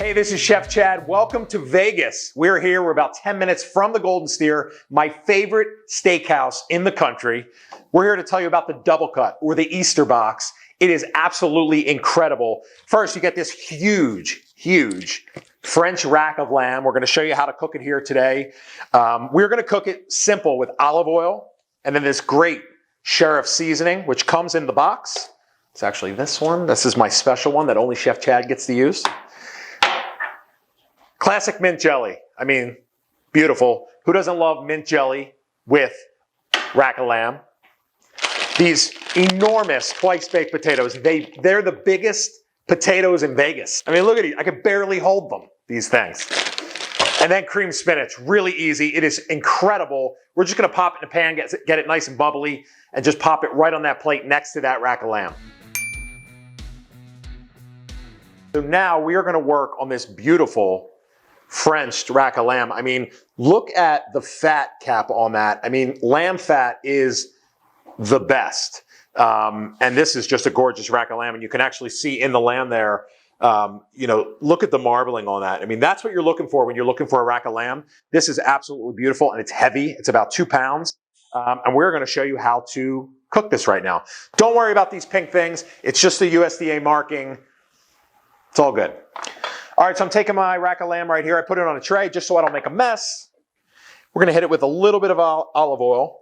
Hey, this is Chef Chad. Welcome to Vegas. We're here. We're about 10 minutes from the Golden Steer, my favorite steakhouse in the country. We're here to tell you about the double cut or the Easter box. It is absolutely incredible. First, you get this huge French rack of lamb. We're going to show you how to cook it here today. We're going to cook it simple with olive oil and then this great sheriff seasoning, which comes in the box. It's actually this one. This is my special one that only Chef Chad gets to use. Classic mint jelly. I mean, beautiful. Who doesn't love mint jelly with rack of lamb? These enormous twice-baked potatoes. They're the biggest potatoes in Vegas. I mean, look at these. I could barely hold them, these things. And then cream spinach. Really easy. It is incredible. We're just going to pop it in a pan, get it nice and bubbly, and just pop it right on that plate next to that rack of lamb. So now we are going to work on this beautiful French rack of lamb. I mean, look at the fat cap on that. I mean, lamb fat is the best. And this is just a gorgeous rack of lamb. And you can actually see in the lamb there, look at the marbling on that. I mean, that's what you're looking for when you're looking for a rack of lamb. This is absolutely beautiful and it's heavy. It's about 2 pounds. And we're going to show you how to cook this right now. Don't worry about these pink things. It's just the USDA marking. It's all good. All right, so I'm taking my rack of lamb right here. I put it on a tray just so I don't make a mess. We're going to hit it with a little bit of olive oil.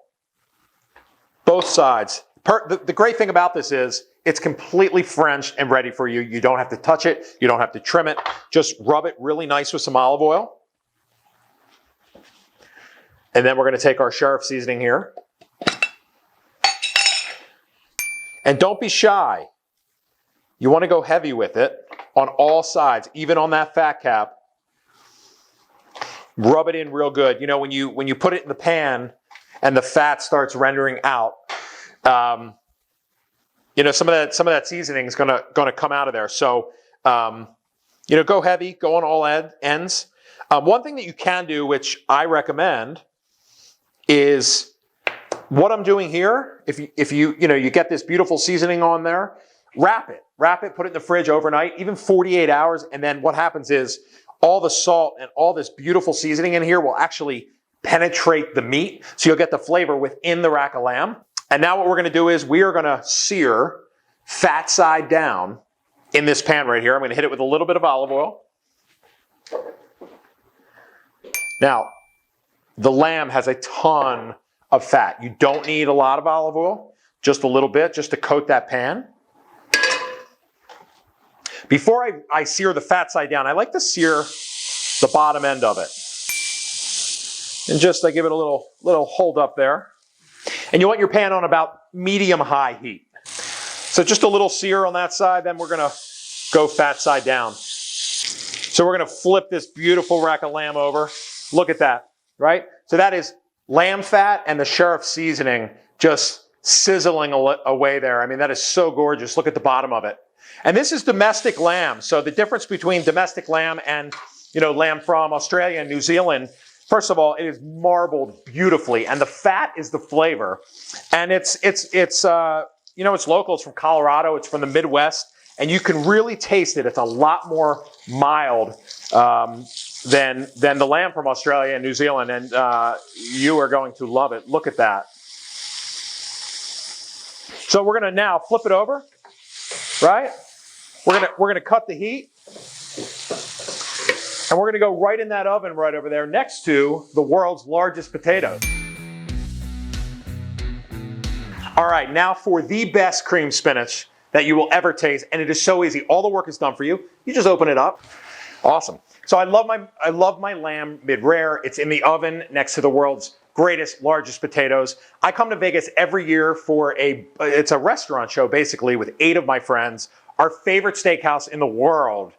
Both sides. The great thing about this is it's completely French and ready for you. You don't have to touch it. You don't have to trim it. Just rub it really nice with some olive oil. And then we're going to take our sheriff seasoning here. And don't be shy. You want to go heavy with it on all sides, even on that fat cap. Rub it in real good. You know, when you put it in the pan and the fat starts rendering out, some of that seasoning is gonna come out of there. So, go heavy, go on all ends. One thing that you can do, which I recommend, is what I'm doing here. If you get this beautiful seasoning on there, wrap it, put it in the fridge overnight, even 48 hours. And then what happens is all the salt and all this beautiful seasoning in here will actually penetrate the meat. So you'll get the flavor within the rack of lamb. And now what we're going to do is we are going to sear fat side down in this pan right here. I'm going to hit it with a little bit of olive oil. Now, the lamb has a ton of fat. You don't need a lot of olive oil, just a little bit, just to coat that pan. Before I sear the fat side down, I like to sear the bottom end of it. And just I give it a little hold up there. And you want your pan on about medium-high heat. So just a little sear on that side, then we're going to go fat side down. So we're going to flip this beautiful rack of lamb over. Look at that, right? So that is lamb fat and the sheriff seasoning just sizzling away there. I mean, that is so gorgeous. Look at the bottom of it. And this is domestic lamb. So the difference between domestic lamb and, lamb from Australia and New Zealand, first of all, it is marbled beautifully, and the fat is the flavor. And it's local. It's from Colorado. It's from the Midwest, and you can really taste it. It's a lot more mild than the lamb from Australia and New Zealand, and you are going to love it. Look at that. So we're going to now flip it over, right? We're gonna cut the heat, and we're gonna go right in that oven right over there next to the world's largest potatoes. All right, now for the best cream spinach that you will ever taste, and it is so easy. All the work is done for you. You just open it up. Awesome. So I love my lamb mid-rare. It's in the oven next to the world's greatest, largest potatoes. I come to Vegas every year for it's a restaurant show basically with 8 of my friends. Our favorite steakhouse in the world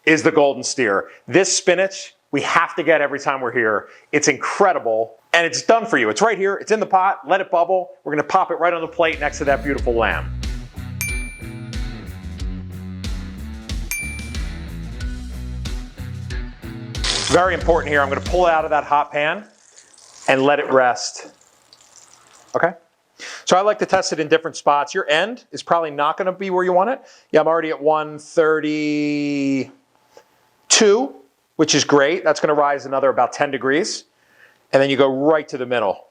is the Golden Steer. This spinach, we have to get every time we're here. It's incredible, and it's done for you. It's right here. It's in the pot. Let it bubble. We're going to pop it right on the plate next to that beautiful lamb. Very important here. I'm going to pull it out of that hot pan and let it rest. Okay? So I like to test it in different spots. Your end is probably not going to be where you want it. Yeah, I'm already at 130. 2, which is great. That's going to rise another about 10 degrees. And then you go right to the middle.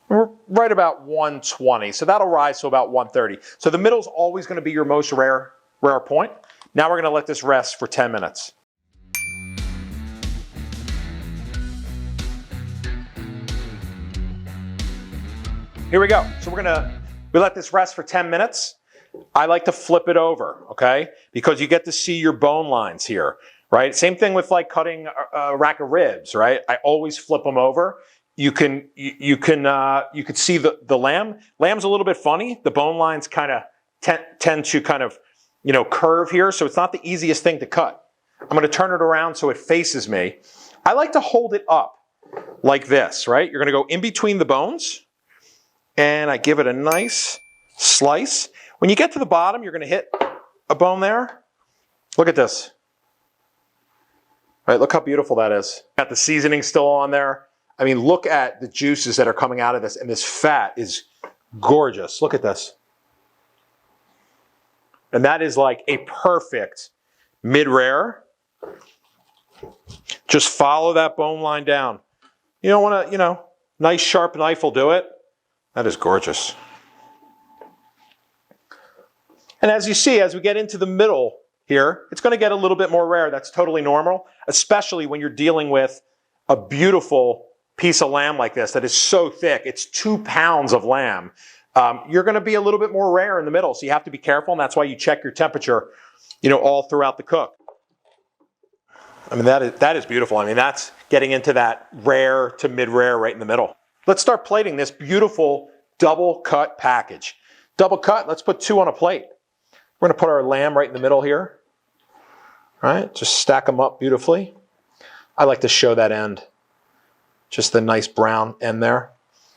We're right about 120. So that'll rise to about 130. So the middle is always going to be your most rare point. Now we're going to let this rest for 10 minutes. Here we go. So we let this rest for 10 minutes. I like to flip it over, okay? Because you get to see your bone lines here, right? Same thing with like cutting a rack of ribs, right? I always flip them over. You could see the lamb. Lamb's a little bit funny. The bone lines kind of tend to kind of, curve here. So it's not the easiest thing to cut. I'm going to turn it around so it faces me. I like to hold it up like this, right? You're going to go in between the bones. And I give it a nice slice. When you get to the bottom, you're going to hit a bone there. Look at this. Right, look how beautiful that is. Got the seasoning still on there. I mean, look at the juices that are coming out of this. And this fat is gorgeous. Look at this. And that is like a perfect mid-rare. Just follow that bone line down. You don't want to, nice sharp knife will do it. That is gorgeous. And as you see, as we get into the middle here, it's going to get a little bit more rare. That's totally normal, especially when you're dealing with a beautiful piece of lamb like this that is so thick. It's 2 pounds of lamb. You're going to be a little bit more rare in the middle, so you have to be careful, and that's why you check your temperature, all throughout the cook. I mean, that is beautiful. I mean, that's getting into that rare to mid-rare right in the middle. Let's start plating this beautiful double cut package. Double cut, let's put 2 on a plate. We're going to put our lamb right in the middle here. All right, just stack them up beautifully. I like to show that end. Just the nice brown end there.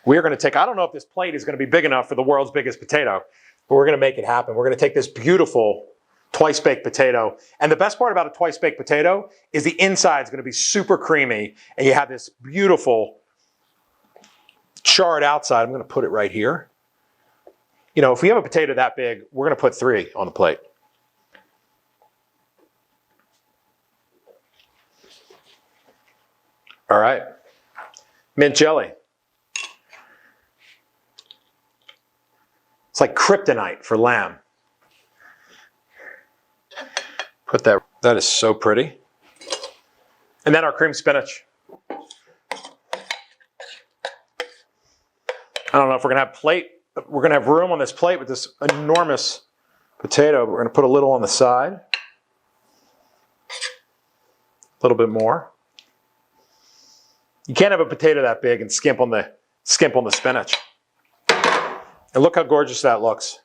We're going to take, I don't know if this plate is going to be big enough for the world's biggest potato, but we're going to make it happen. We're going to take this beautiful twice-baked potato. And the best part about a twice-baked potato is the inside is going to be super creamy, and you have this beautiful charred outside. I'm going to put it right here. If we have a potato that big, we're going to put 3 on the plate. All right. Mint jelly. It's like kryptonite for lamb. Put that. That is so pretty. And then our cream spinach. I don't know if we're going to have room on this plate with this enormous potato, but we're going to put a little on the side. A little bit more. You can't have a potato that big and skimp on the spinach. And look how gorgeous that looks.